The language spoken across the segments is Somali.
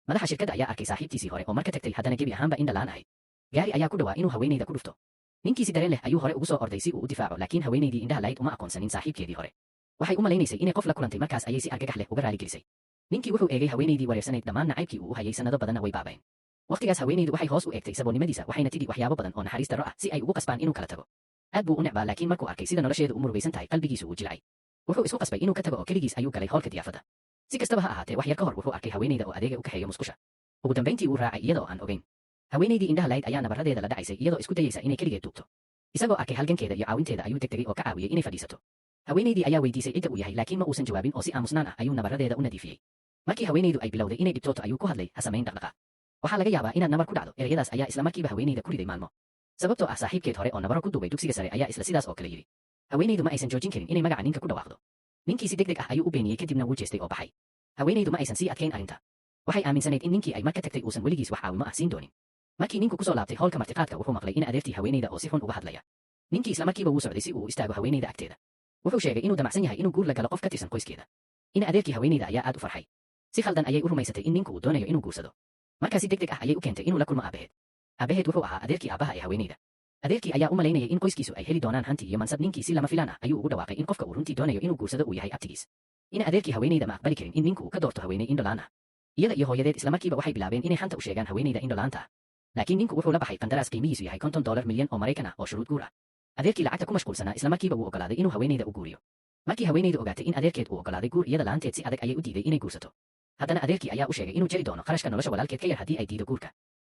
madaxa shirkadda ayaa arkay saaxiibtiisii hore oo mar ka tagtay haddana gebi ahaanba indha la'aan ahayd. gaari ayaa ku dhawaa inuu haweenayda ku dhufto. ninkiisi dareen leh ayuu hore ugu soo orday si uu u difaaco, laakiin haweenaydii indhaha lahayd uma aqoonsanin saaxiibkeedii hore. waxay u malaynaysay inay qof la kulantay, markaas ayay si argagax leh uga raali gelisay. ninkii wuxuu eegay haweenaydii wareersanayd, dhammaan nacaybkii uu u hayay sannado badanna way baaba'een. waqtigaas haweenaydu waxay hoos u eegtay saboolnimadiisa, waxayna tidhi waxyaabo badan oo naxariis darro ah si ay ugu qasbaan inuu kala tago. aad buu u necbaa, laakiin markuu arkay sida nolosheedu u murugaysan tahay, qalbigiisu wuu jilcay. wuxuu isku qasbay inuu ka tago oo keligiis ayuu galay howlka diyaafadda. si kastaba ha ahaatee, wax yar ka hor wuxuu arkay haweenayda oo adeega u kaxeeyo musqusha. ugu dambayntii wuu raacay iyadoo aan ogeyn. haweenaydii indhaha lahayd ayaa nabaradeeda la dhacaysay iyadoo isku dayaysa inay keligeed duubto. isagoo arkay halgankeeda iyo caawinteeda ayuu degdegay oo ka caawiyey inay fadhiisato. haweenaydii ayaa weydiisay cidda uu yahay, laakiin ma uusan jawaabin oo si aamusnaan ah ayuu nabaradeeda u nadiifiyey. markii haweenaydu ay bilowday inay dhibtooto ayuu ku hadlay, ha samayn dhaqdhaqaaq. waxaa laga yaabaa inaad nabar ku dhacdo. ereyadaas ayaa isla markiiba haweenayda ku riday maalmo. sababtoo ah saaxiibkeed hore oo nabaro ku duubay dugsiga sare ayaa isla sidaas oo kale yidhi. haweenaydu ma aysan joojin karin inay magaca ninka ku dhawaaqdo. ninkii si degdeg ah ayuu u beeniyey, kadibna wuu jeestay oo baxay. haweenaydu ma aysan sii adkayn arrinta. waxay aaminsanayd in ninkii ay mar ka tagtay uusan weligiis wax caawimo ah siin doonin. markii ninku ku soo laabtay howlka martiqaadka, wuxuu maqlay in adeertii haweenayda oo si xun uga hadlaya. ninkii isla markiiba wuu socday si uu u istaago haweenayda agteeda. wuxuu sheegay inuu damacsan yahay inuu guur la galo qof ka tirsan qoyskeeda. in adeerkii haweenayda ayaa aad u farxay. si khaldan ayay u rumaysatay in ninku uu doonayo inuu guursado. markaasi degdeg ah ayay u keentay inuu la kulmo aabaheed. aabaheed wuxuu ahaa adeerkii aabaha ee haweenayda. adeerkii ayaa u malaynayay in qoyskiisu ay heli doonaan hanti iyo mansab. ninkii si lama filaan ah ayuu ugu dhawaaqay in qofka uu runtii doonayo inuu guursado uu yahay abtigiis. in adeerkii haweenayda ma aqbali karin in ninku uu ka doorto haweenay indholaan ah. iyada iyo hooyadeed isla markiiba waxay bilaabeen inay xanta u sheegaan haweenayda indholaanta ah. laakiin ninku wuxuu la baxay qandaraas qiimihiisu yahay $50 milyan oo Maraykan ah oo shuruud guur ah. adeerkii lacagta ku mashquulsanaa isla markiiba wuu ogolaaday inuu haweenayda u guuriyo. markii haweenaydu ogaatay in adeerkeed uu ogolaaday guur, iyada la'aanteed si adag ayay u diiday inay guursato. haddana adeerkii ayaa u sheegay inuu jari doono qarashka nolosha walaalkeed ka yar haddii ay diido guurka.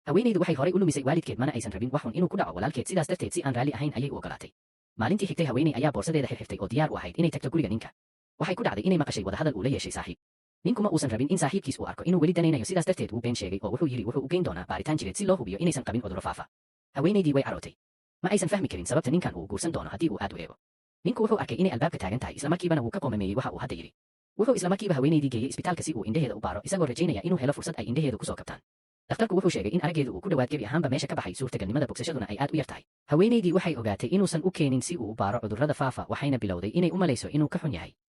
haweenaydu waxay horay u lumisay waalidkeed, mana aysan rabin wax xun inuu ku dhaco walaalkeed, sidaas darteed si aan raalli ahayn ayay u ogolaatay. maalintii xigtay haweenay ayaa boorsadeeda xirxiftay oo diyaar u ahayd inay tagto guriga ninka. waxay ku dhacday inay maqashay wadahadal uu la yeeshay saaxiib. ninku ma uusan rabin in saaxiibkiis uu arko inuu weli danaynayo, sidaas darteed wuu been sheegay oo wuxuu yidhi wuxuu u geyn doonaa baaritaan jireed si loo hubiyo inaysan qabin cudurro faafa. haweenaydii way carootay. ma aysan fahmi karin sababta ninkan uu guursan doono haddii uu aad u eego. ninku wuxuu arkay inay albaabka taagan tahay, isla markiibana wuu ka qoomameeyey waxa uu hadda yidhi. wuxuu isla markiiba haweenaydii geeyey isbitaalka si uu indhaheeda u baaro, isagoo rajaynaya inuu helo fursad ay indhaheedu ku soo kabtaan. dhakhtarku wuxuu sheegay in araggeedu uu ku dhowaad gebi ahaanba meesha ka baxay, suurtagalnimada bogsashaduna ay aad u yar tahay. haweenaydii waxay ogaatay inuusan u keenin si uu u baaro cudurrada faafa, waxayna bilowday inay u malayso inuu ka xun yahay.